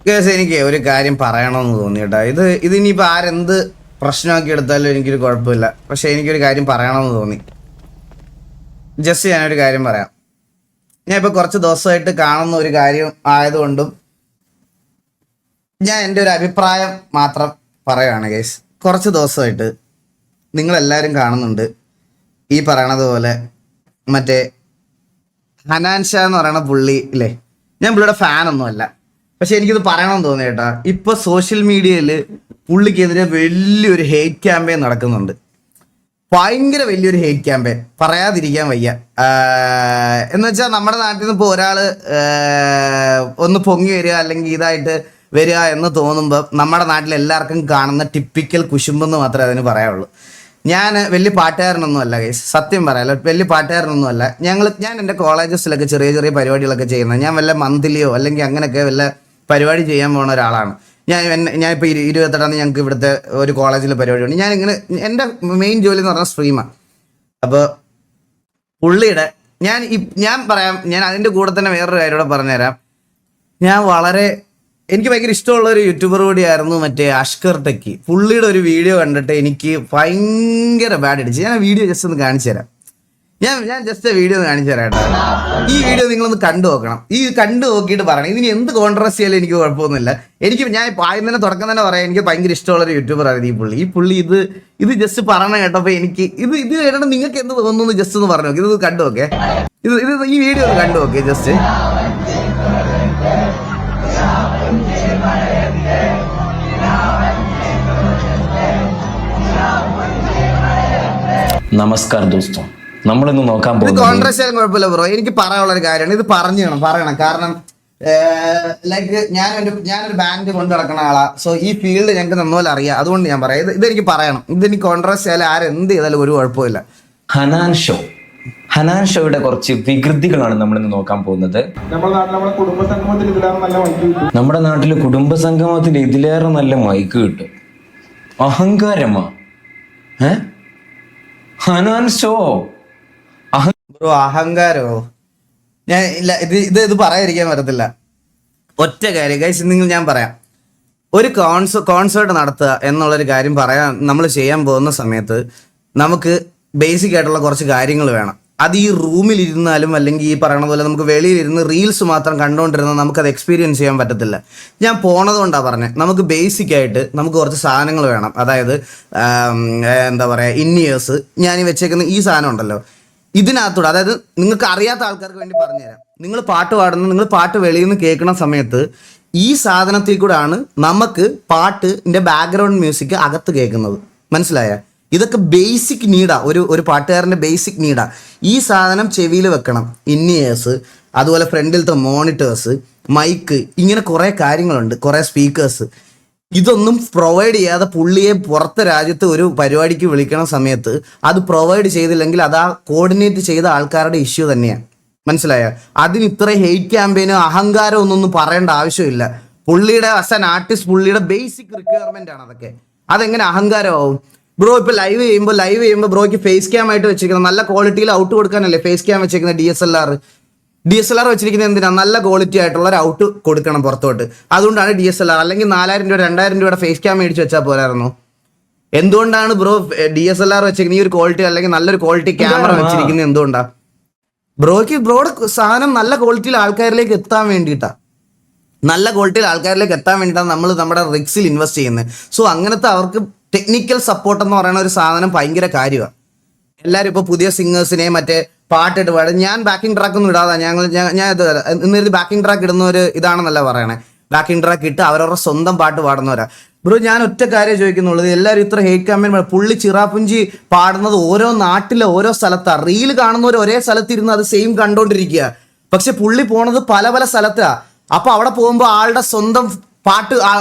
Case എനിക്ക് ഒരു കാര്യം പറയണമെന്ന് തോന്നി കേട്ടോ. ഇതിനിപ്പോൾ ആരെന്ത് പ്രശ്നമാക്കി എടുത്താലും എനിക്കൊരു കുഴപ്പമില്ല. പക്ഷെ എനിക്കൊരു കാര്യം പറയണമെന്ന് തോന്നി. ജസ്റ്റ് ഞാനൊരു കാര്യം പറയാം. ഞാൻ ഇപ്പോൾ കുറച്ച് ദിവസമായിട്ട് കാണുന്ന ഒരു കാര്യം ആയതുകൊണ്ടും ഞാൻ എൻ്റെ ഒരു അഭിപ്രായം മാത്രം പറയുകയാണ് കേസ്. കുറച്ച് ദിവസമായിട്ട് നിങ്ങളെല്ലാവരും കാണുന്നുണ്ട് ഈ പറയണത് പോലെ മറ്റേ ഹനാൻ ഷാ എന്ന് പറയുന്ന പുള്ളി ഇല്ലേ. ഞാൻ പുള്ളിയുടെ ഫാനൊന്നുമല്ല, പക്ഷെ എനിക്കിത് പറയണമെന്ന് തോന്നി കേട്ടോ. ഇപ്പൊ സോഷ്യൽ മീഡിയയിൽ പുള്ളിക്കെതിരെ വലിയൊരു ഹെയ്റ്റ് ക്യാമ്പയിൻ നടക്കുന്നുണ്ട്. ഭയങ്കര വലിയൊരു ഹെയ്റ്റ് ക്യാമ്പയിൻ, പറയാതിരിക്കാൻ വയ്യ. എന്ന് വെച്ചാൽ നമ്മുടെ നാട്ടിൽ നിന്ന് ഇപ്പോൾ ഒരാൾ ഒന്ന് പൊങ്ങി വരിക അല്ലെങ്കിൽ ഇതായിട്ട് വരിക എന്ന് തോന്നുമ്പോൾ നമ്മുടെ നാട്ടിൽ എല്ലാവർക്കും കാണുന്ന ടിപ്പിക്കൽ കുശുമ്പെന്ന് മാത്രമേ അതിന് പറയാവുള്ളൂ. ഞാൻ വലിയ പാട്ടുകാരനൊന്നും അല്ല ഗൈസ്, സത്യം പറയാലോ, വലിയ പാട്ടുകാരനൊന്നും അല്ല. ഞാൻ എൻ്റെ കോളേജസിലൊക്കെ ചെറിയ ചെറിയ പരിപാടികളൊക്കെ ചെയ്യുന്നത്. ഞാൻ വല്ല മന്ത്ലിയോ അല്ലെങ്കിൽ അങ്ങനെയൊക്കെ വല്ല പരിപാടി ചെയ്യാൻ പോകുന്ന ഒരാളാണ്. ഞാനിപ്പോൾ 28 ഞങ്ങൾക്ക് ഇവിടുത്തെ ഒരു കോളേജിൽ പരിപാടിയുണ്ട്. ഞാനിങ്ങനെ എൻ്റെ മെയിൻ ജോലി എന്ന് പറഞ്ഞാൽ സ്ട്രീമാണ്. അപ്പോൾ പുള്ളിയുടെ ഞാൻ പറയാം, ഞാൻ അതിൻ്റെ കൂടെ തന്നെ വേറൊരു കാര്യം കൂടെ പറഞ്ഞുതരാം. എനിക്ക് ഭയങ്കര ഇഷ്ടമുള്ള ഒരു യൂട്യൂബർ കൂടിയായിരുന്നു മറ്റേ അഷ്കർ ടെക്കി. പുള്ളിയുടെ ഒരു വീഡിയോ കണ്ടിട്ട് എനിക്ക് ഭയങ്കര ബാഡ് അടിച്ചു. ഞാൻ ആ വീഡിയോ ജസ്റ്റ് ഒന്ന് കാണിച്ചു തരാം. ഞാൻ ജസ്റ്റ് വീഡിയോ ഒന്ന് കാണിച്ചു തരാം കേട്ടോ. ഈ വീഡിയോ നിങ്ങളൊന്ന് കണ്ടു നോക്കണം. കണ്ടു നോക്കിയിട്ട് പറയണം. ഇതിന് എന്ത് കോൺട്രവേഴ്സി ആയാലും എനിക്ക് കുഴപ്പമൊന്നുമില്ല. ഞാൻ ആദ്യം തന്നെ തുടക്കം തന്നെ പറയാം, എനിക്ക് ഭയങ്കര ഇഷ്ടമുള്ളൊരു യൂട്യൂബർ ആയിരുന്നു ഈ പുള്ളി. ഇത് ജസ്റ്റ് പറയണ കേട്ടപ്പോൾ എനിക്ക് ഇത് കേട്ടിട്ട് നിങ്ങൾക്ക് എന്ത് തോന്നുന്നു ജസ്റ്റ് ഒന്ന് പറഞ്ഞു നോക്കി. ഇത് കണ്ടു നോക്കേ, ഈ വീഡിയോ ഒന്ന് കണ്ടു നോക്കേ ജസ്റ്റ്. നമസ്കാരം ദോസ്തോ, നമ്മളിന്ന് നോക്കാൻ പോകുന്നത് കോൺട്രവേഴ്സിയാലും കുഴപ്പമില്ല ബ്രോ. എനിക്ക് പറയാനുള്ള ഒരു കാര്യമാണ്, ഇത് പറയണം. കാരണം ലൈക്ക് ഞാനൊരു ബാൻഡ് കൊണ്ട് നടക്കുന്ന ആളാ. സോ ഈ ഫീൽഡ് ഞങ്ങൾക്ക് നന്നപോലെ അറിയാം. അതുകൊണ്ട് ഞാൻ പറയാം, ഇതെനിക്ക് പറയണം. ഇതെനിക്ക് കോൺട്രവേഴ്സി ആയാലും ആരെന്ത് ചെയ്താലും ഒരു കുഴപ്പമില്ല. ഹനാൻ ഷോയുടെ കുറച്ച് വികൃതികളാണ് നമ്മളിന്ന് നോക്കാൻ പോകുന്നത്. നമ്മുടെ നാട്ടില് കുടുംബസംഗമത്തിൽ ഇതിലേറെ നല്ല മൈക്ക് കിട്ടും. അഹങ്കാരമാ ഹനാൻ ഷോ? ബ്രോ അഹങ്കാരോ? ഞാൻ ഇല്ല, ഇത് പറയാതിരിക്കാൻ പറ്റത്തില്ല. ഒറ്റ കാര്യം ഗൈസ്, ഞാൻ പറയാം. ഒരു കോൺസേർട്ട് നടത്തുക എന്നുള്ളൊരു കാര്യം നമ്മൾ ചെയ്യാൻ പോകുന്ന സമയത്ത് നമുക്ക് ബേസിക് ആയിട്ടുള്ള കുറച്ച് കാര്യങ്ങൾ വേണം. അത് ഈ റൂമിലിരുന്നാലും അല്ലെങ്കിൽ ഈ പറയണ പോലെ നമുക്ക് വെളിയിലിരുന്ന് റീൽസ് മാത്രം കണ്ടുകൊണ്ടിരുന്നാൽ നമുക്കത് എക്സ്പീരിയൻസ് ചെയ്യാൻ പറ്റത്തില്ല. ഞാൻ പോണത് കൊണ്ടാണ് പറഞ്ഞത്. നമുക്ക് ബേസിക് ആയിട്ട് നമുക്ക് കുറച്ച് സാധനങ്ങൾ വേണം. അതായത് എന്താ പറയുക, ഇന്നിയേഴ്സ്. ഞാൻ വെച്ചേക്കുന്ന ഈ സാധനം ഉണ്ടല്ലോ, ഇതിനകത്തൂടെ, അതായത് നിങ്ങൾക്ക് അറിയാത്ത ആൾക്കാർക്ക് വേണ്ടി പറഞ്ഞുതരാം. നിങ്ങൾ പാട്ട് വെളിയിൽ നിന്ന് കേൾക്കുന്ന സമയത്ത് ഈ സാധനത്തിൽ കൂടെയാണ് നമുക്ക് പാട്ടിൻ്റെ ബാക്ക്ഗ്രൗണ്ട് മ്യൂസിക് അകത്ത് കേൾക്കുന്നത്. മനസ്സിലായ? ഇതൊക്കെ ബേസിക് നീഡാ, ഒരു പാട്ടുകാരൻ്റെ ബേസിക് നീഡാ. ഈ സാധനം ചെവിയിൽ വെക്കണം. ഇന്നിയേഴ്സ്, അതുപോലെ ഫ്രണ്ടിലത്തെ മോണിറ്റേഴ്സ്, മൈക്ക്, ഇങ്ങനെ കുറേ കാര്യങ്ങളുണ്ട്, കുറേ സ്പീക്കേഴ്സ്. ഇതൊന്നും പ്രൊവൈഡ് ചെയ്യാതെ പുള്ളിയെ പുറത്തെ രാജ്യത്ത് ഒരു പരിപാടിക്ക് വിളിക്കണ സമയത്ത് അത് പ്രൊവൈഡ് ചെയ്തില്ലെങ്കിൽ അത് ആ കോർഡിനേറ്റ് ചെയ്ത ആൾക്കാരുടെ ഇഷ്യൂ തന്നെയാണ്. മനസ്സിലായ? അതിന് ഇത്ര ഹെയ്റ്റ് ക്യാമ്പയിനോ അഹങ്കാരം ഒന്നും പറയേണ്ട ആവശ്യമില്ല. പുള്ളിയുടെ ആസ് ആൻ ആർട്ടിസ്റ്റ് പുള്ളിയുടെ ബേസിക് റിക്വയർമെന്റ് ആണ് അതൊക്കെ. അതെങ്ങനെ അഹങ്കാരമാവും ബ്രോ? ഇപ്പൊ ലൈവ് ചെയ്യുമ്പോൾ ബ്രോയ്ക്ക് ഫേസ് ക്യാം ആയിട്ട് വെച്ചിരിക്കുന്നത് നല്ല ക്വാളിറ്റിയിൽ ഔട്ട് കൊടുക്കാനല്ലേ ഫേസ് ക്യാം വെച്ചിരിക്കുന്നത്. DSLR വെച്ചിരിക്കുന്നത് എന്തിനാ? നല്ല ക്വാളിറ്റി ആയിട്ടുള്ള ഒരു ഔട്ട് കൊടുക്കണം പുറത്തോട്ട്. അതുകൊണ്ടാണ് DSLR. അല്ലെങ്കിൽ 4000 രൂപ 2000 രൂപയുടെ ഫേസ് ക്യാം മേടിച്ച് വെച്ചാൽ പോരായിരുന്നു. എന്തുകൊണ്ടാണ് ബ്രോ DSLR വെച്ചിരിക്കുന്നത്? ഈ ഒരു ക്വാളിറ്റി അല്ലെങ്കിൽ നല്ലൊരു ക്വാളിറ്റി ക്യാമറ വെച്ചിരിക്കുന്നത് എന്തുകൊണ്ടാ? ബ്രോയുടെ സാധനം നല്ല ക്വാളിറ്റിയിൽ ആൾക്കാരിലേക്ക് എത്താൻ വേണ്ടിയിട്ടാണ്. നമ്മൾ നമ്മുടെ റിക്സിൽ ഇൻവെസ്റ്റ് ചെയ്യുന്നത്. സോ അങ്ങനത്തെ അവർക്ക് ടെക്നിക്കൽ സപ്പോർട്ട് എന്ന് പറയുന്ന ഒരു സാധനം ഭയങ്കര കാര്യമാണ്. എല്ലാവരും ഇപ്പോൾ പുതിയ സിംഗേഴ്സിനെ മറ്റേ പാട്ടിട്ട് പാടും. ഞാൻ ബാക്കിംഗ് ട്രാക്ക് ഒന്നും ഇടാതെ ഞാൻ ഇന്നിരുന്ന് ബാക്കിംഗ് ട്രാക്ക് ഇടുന്ന ഒരു ഇതാണെന്നല്ല പറയണേ. ബാക്കിംഗ് ട്രാക്ക് ഇട്ട് അവരവരുടെ സ്വന്തം പാട്ട് പാടുന്നവരാ. ബ്രോ ഞാൻ ഒറ്റ കാര്യം ചോദിക്കുന്നുള്ളത്, എല്ലാവരും ഇത്ര ഹെയ്റ്റ് ക്യാമ്പയിൻ പുള്ളി ചിറാപ്പുഞ്ചി പാടുന്നത് ഓരോ നാട്ടിലെ ഓരോ സ്ഥലത്താണ്. റീൽ കാണുന്നവർ ഒരേ സ്ഥലത്തിരുന്ന് അത് സെയിം കണ്ടോണ്ടിരിക്കുക. പക്ഷെ പുള്ളി പോണത് പല പല സ്ഥലത്താ. അപ്പൊ അവിടെ പോകുമ്പോൾ ആളുടെ സ്വന്തം പാട്ട്,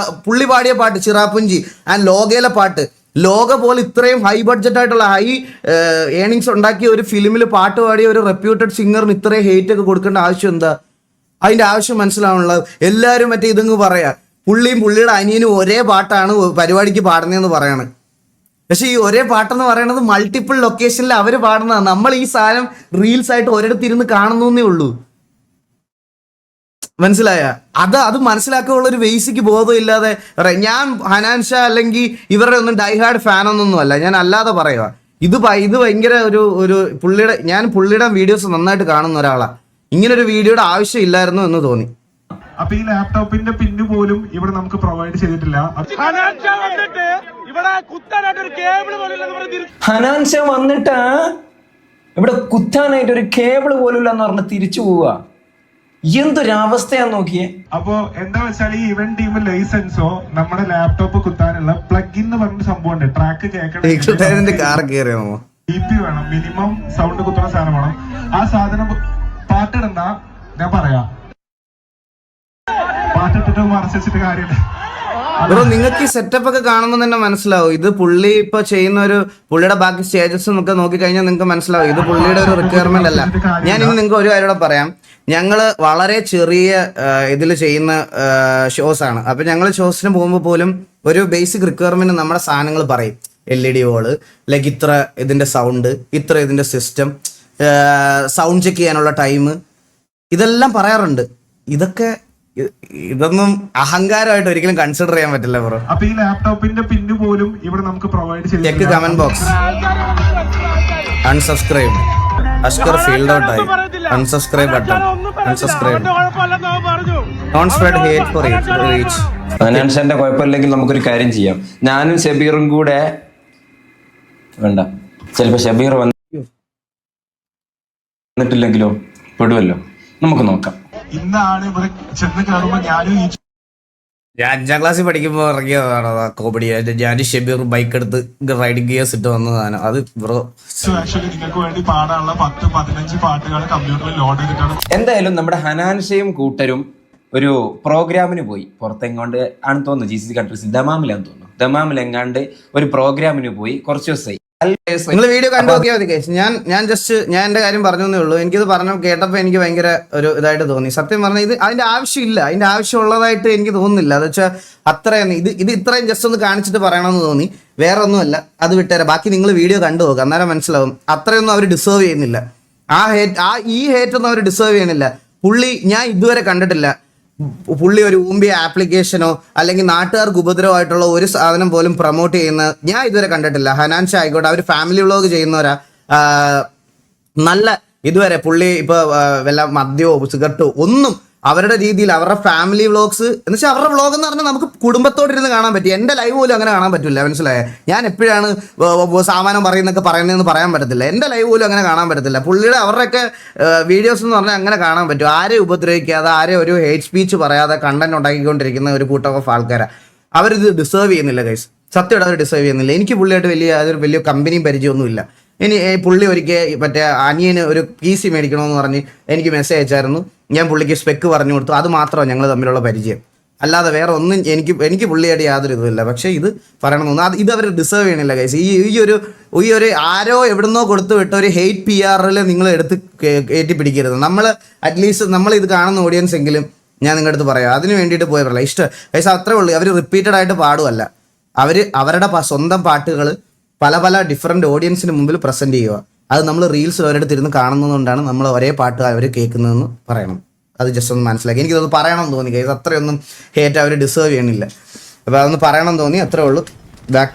പുള്ളി പാടിയ പാട്ട് ചിറാപ്പുഞ്ചി ആൻഡ് ലോകയിലെ പാട്ട്, ലോക പോലെ ഇത്രയും ഹൈ ബഡ്ജറ്റ് ആയിട്ടുള്ള ഹൈ ഏണിങ്സ് ഉണ്ടാക്കിയ ഒരു ഫിലിമിൽ പാട്ട് പാടിയ ഒരു റെപ്യൂട്ടഡ് സിംഗറിന് ഇത്രയും ഹെയ്റ്റ് ഒക്കെ കൊടുക്കേണ്ട ആവശ്യം എന്താ? അതിന്റെ ആവശ്യം മനസ്സിലാവുള്ളത്. എല്ലാവരും മറ്റേ ഇതങ്ങ് പറയാ പുള്ളിയും പുള്ളിയുടെ അനിയനും ഒരേ പാട്ടാണ് പരിപാടിക്ക് പാടുന്നതെന്ന് പറയാണ്. പക്ഷെ ഈ ഒരേ പാട്ടെന്ന് പറയണത് മൾട്ടിപ്പിൾ ലൊക്കേഷനിൽ അവർ പാടുന്നതാണ്. നമ്മൾ ഈ സാധനം റീൽസ് ആയിട്ട് ഒരിടത്തിരുന്ന് കാണുന്നേ ഉള്ളൂ. മനസ്സിലായ? അത് മനസ്സിലാക്കാനുള്ള ഒരു ബേസിക് ബോധം ഇല്ലാതെ ഞാൻ ഹനാൻ ഷാ അല്ലെങ്കിൽ ഇവരുടെ ഒന്നും ഡൈഹാർഡ് ഫാനൊന്നും അല്ല, ഞാൻ അല്ലാതെ പറയുക. ഇത് ഭയങ്കര ഒരു പുള്ളിയുടെ വീഡിയോസ് നന്നായിട്ട് കാണുന്ന ഒരാളാ. ഇങ്ങനെ ഒരു വീഡിയോയുടെ ആവശ്യം ഇല്ലായിരുന്നു എന്ന് തോന്നി. അപ്പൊ ഈ ലാപ്ടോപ്പിന്റെ പിന്ന് പോലും ഇവിടെ നമുക്ക് പ്രൊവൈഡ് ചെയ്തിട്ടില്ല. ഹനാൻ ഷാ വന്നിട്ട് ഇവിടെ കുത്താനായിട്ട് ഒരു കേബിൾ പോലും ഇല്ലെന്ന് പറഞ്ഞ് തിരിച്ചു പോവുക. എന്തൊരവസ്ഥയാന്ന് നോക്കിയേ. അപ്പോ എന്താ വെച്ചാൽ ഈ ഇവന്റ് ടീം ലൈസൻസോ നമ്മുടെ ലാപ്ടോപ്പ് കുത്താനുള്ള പ്ലഗ് എന്ന് പറഞ്ഞ സംഭവം ഉണ്ട്. ട്രാക്ക് കേൾക്കണം, കാർ കയറിയോ DP വേണം, മിനിമം സൗണ്ട് കുത്തുന്ന സാധനം വേണം. ആ സാധനം പാട്ടിടണ്ട, ഞാൻ പറയാം, പാട്ടിട്ടിട്ട് മറച്ചിട്ട് കാര്യമില്ല. ബ്രോ, നിങ്ങൾക്ക് ഈ സെറ്റപ്പ് ഒക്കെ കാണുമ്പോൾ തന്നെ മനസ്സിലാവും ഇത് പുള്ളി ഇപ്പൊ ചെയ്യുന്ന പുള്ളിയുടെ ബാക്കി സ്റ്റേജസ് ഒക്കെ നോക്കിക്കഴിഞ്ഞാൽ നിങ്ങൾക്ക് മനസ്സിലാവും ഇത് പുള്ളിയുടെ ഒരു റിക്വയർമെന്റ് അല്ല. ഞാൻ ഇനി നിങ്ങൾക്ക് ഒരു കാര്യം കൂടെ പറയാം. ഞങ്ങള് വളരെ ചെറിയ ഇതിൽ ചെയ്യുന്ന ഷോസ് ആണ്. അപ്പൊ ഞങ്ങൾ ഷോസിന് പോകുമ്പോൾ പോലും ഒരു ബേസിക് റിക്വയർമെന്റ് നമ്മുടെ സാധനങ്ങൾ പറയും. LED വോള്, ലൈക്ക് ഇത്ര ഇതിന്റെ സൗണ്ട്, ഇത്ര ഇതിന്റെ സിസ്റ്റം, സൗണ്ട് ചെക്ക് ചെയ്യാനുള്ള ടൈം, ഇതെല്ലാം പറയാറുണ്ട്. ഇതൊന്നും അഹങ്കാരമായിട്ട് ഒരിക്കലും കൺസിഡർ ചെയ്യാൻ പറ്റില്ല ബ്രോ. അപ്പൊ ഈ ലാപ്ടോപ്പിന്റെ പിന്ന് പോലും ഇവിടെ നമുക്ക് provide check comment box. Unsubscribe. Ashkar field out ആയി. Unsubscribe button. Unsubscribe. Don't spread hate for reach. Hanan ഷാന്റെ കുഴപ്പമില്ലെങ്കിൽ നമുക്കൊരു കാര്യം ചെയ്യാം. ഞാനും ഷബീറും കൂടെ വേണ്ട, ചിലപ്പോ ഷബീർ വന്നിട്ടില്ലെങ്കിലോ പെടുവല്ലോ, നമുക്ക് നോക്കാം. ഇന്നാണ് ഇവിടെ ചെന്ന് കയറുമ്പോ ഞാനും ഞാൻ 5ാം ക്ലാസ്സിൽ പഠിക്കുമ്പോൾ ഇറങ്ങിയതാണ് കോമഡി. ഞാൻ ഷെബീർ ബൈക്ക് എടുത്ത് റൈഡിങ് ഗിയേഴ്സ് ഇട്ട് വന്നതാണ് അത് ബ്രോ. ആക്ച്വലി നിങ്ങൾക്ക് വേണ്ടി പാടാനുള്ള 10-15 പാട്ടുകൾ കമ്പ്യൂട്ടറിൽ ലോഡ് ചെയ്തിട്ടാണ്. എന്തായാലും നമ്മുടെ ഹനാൻ ഷയും കൂട്ടരും ഒരു പ്രോഗ്രാമിന് പോയി. പുറത്തെങ്ങാണ്ട് ആണ് തോന്നുന്നു, GCC കൺട്രീസിൽ ദമാമിലാന്ന് തോന്നുന്നു. ദമാമിലെങ്ങാണ്ട് ഒരു പ്രോഗ്രാമിന് പോയി കുറച്ച് ദിവസമായി. നിങ്ങൾ വീഡിയോ കണ്ടു നോക്കിയാൽ മതി കേസ്. ഞാൻ എന്റെ കാര്യം പറഞ്ഞേ ഉള്ളൂ. എനിക്കിത് കേട്ടപ്പോൾ എനിക്ക് ഭയങ്കര ഒരു ഇതായിട്ട് തോന്നി. സത്യം പറഞ്ഞാൽ അതിന്റെ ആവശ്യമില്ല, അതിന്റെ ആവശ്യമുള്ളതായിട്ട് എനിക്ക് തോന്നുന്നില്ല. അത് വെച്ചാൽ അത്രയും ഇത് ഇത്രയും ജസ്റ്റ് ഒന്ന് കാണിച്ചിട്ട് പറയണമെന്ന് തോന്നി, വേറെ ഒന്നുമല്ല. അത് വിട്ടുതരാം, ബാക്കി നിങ്ങൾ വീഡിയോ കണ്ടു നോക്കുക, അന്നേരം മനസ്സിലാവും. അത്രയൊന്നും അവർ ഡിസേർവ് ചെയ്യുന്നില്ല. ഈ ഹേറ്റ് ഒന്നും അവർ ഡിസേർവ് ചെയ്യുന്നില്ല. ഞാൻ ഇതുവരെ കണ്ടിട്ടില്ല പുള്ളി ഒരു ഊമ്പിയ ആപ്ലിക്കേഷനോ അല്ലെങ്കിൽ നാട്ടുകാർക്ക് ഉപദ്രവമായിട്ടുള്ള ഒരു സാധനം പോലും പ്രൊമോട്ട് ചെയ്യുന്ന ഞാൻ ഇതുവരെ കണ്ടിട്ടില്ല. ഹനാൻ ഷാ ആയിക്കോട്ടെ, അവർ ഫാമിലി വ്ളോഗ് ചെയ്യുന്നവരാ. നല്ല ഇതുവരെ പുള്ളി ഇപ്പൊ വല്ല മദ്യമോ സിഗരറ്റോ ഒന്നും അവരുടെ രീതിയിൽ അവരുടെ ഫാമിലി വ്ളോഗ്സ് എന്ന് വെച്ചാൽ അവരുടെ വ്ളോഗ് എന്ന് പറഞ്ഞാൽ നമുക്ക് കുടുംബത്തോടിരുന്ന് കാണാൻ പറ്റും. എൻ്റെ ലൈവ് പോലും അങ്ങനെ കാണാൻ പറ്റില്ല, മനസ്സിലായേ? ഞാൻ എപ്പോഴാണ് സാമാനം പറയുന്നതെന്ന് പറയാൻ പറ്റത്തില്ല. എൻ്റെ ലൈവ് പോലും അങ്ങനെ കാണാൻ പറ്റത്തില്ല. പുള്ളിയുടെ അവരുടെയൊക്കെ വീഡിയോസ് എന്ന് പറഞ്ഞാൽ അങ്ങനെ കാണാൻ പറ്റും. ആരെയും ഉപദ്രവിക്കാതെ, ആരെയും ഒരു ഹേറ്റ് സ്പീച്ച് പറയാതെ കണ്ടന്റ് ഉണ്ടാക്കിക്കൊണ്ടിരിക്കുന്ന ഒരു കൂട്ടം ഓഫ് ആൾക്കാരാണ്. അവരിത് ഡിസേർവ് ചെയ്യുന്നില്ല ഗൈസ്, സത്യമായിട്ട് അവർ ഡിസേർവ് ചെയ്യുന്നില്ല. എനിക്ക് പുള്ളിയായിട്ട് വലിയ കമ്പനിയും പരിചയമൊന്നുമില്ല. പുള്ളി ഒരിക്കൽ മറ്റേ അനിയന് ഒരു PC മേടിക്കണമെന്ന് പറഞ്ഞ് എനിക്ക് മെസ്സേജ് അയച്ചായിരുന്നു. ഞാൻ പുള്ളിക്ക് സ്പെക്ക് പറഞ്ഞു കൊടുത്തു. അത് മാത്രമാണ് ഞങ്ങൾ തമ്മിലുള്ള പരിചയം, അല്ലാതെ വേറെ ഒന്നും എനിക്ക് പുള്ളിയായിട്ട് യാതൊരു ഇതുമില്ല. പക്ഷേ ഇത് പറയണമെന്ന് തോന്നുന്നു, ഇത് അവർ ഡിസേർവ് ചെയ്യണില്ല ഗൈസ്. ഈ ഒരു ആരോ എവിടുന്നോ കൊടുത്തു വിട്ട ഒരു ഹെയ്റ്റ് PR നിങ്ങൾ എടുത്ത് കയറ്റിപ്പിടിക്കരുത്. അറ്റ്ലീസ്റ്റ് നമ്മൾ ഇത് കാണുന്ന ഓഡിയൻസ് എങ്കിലും ഞാൻ നിങ്ങളുടെ അടുത്ത് പറയാം, അതിന് വേണ്ടിയിട്ട് പോയി പറയില്ല. ഇഷ്ടം ഗൈസ്, അത്രേ ഉള്ളൂ. അവർ റിപ്പീറ്റഡ് ആയിട്ട് പാടുമല്ല, അവരുടെ സ്വന്തം പാട്ടുകൾ പല ഡിഫറെൻറ്റ് ഓഡിയൻസിന് മുമ്പിൽ പ്രസൻറ്റ് ചെയ്യുക. അത് നമ്മൾ റീൽസ് അവരുടെ ഇരുന്ന് കാണുന്നതുകൊണ്ടാണ് നമ്മൾ ഒരേ പാട്ട് അവർ കേൾക്കുന്നതെന്ന് പറയണം. അത് ജസ്റ്റ് ഒന്ന് മനസ്സിലാക്കി. എനിക്കതൊന്ന് പറയണമെന്ന് തോന്നി ഗൈസ്. അത്രയൊന്നും ഹേറ്റ് അവർ ഡിസേർവ് ചെയ്യണില്ല. അപ്പോൾ അതൊന്ന് പറയണമെന്ന് തോന്നി, അത്രേ ഉള്ളൂ. Back to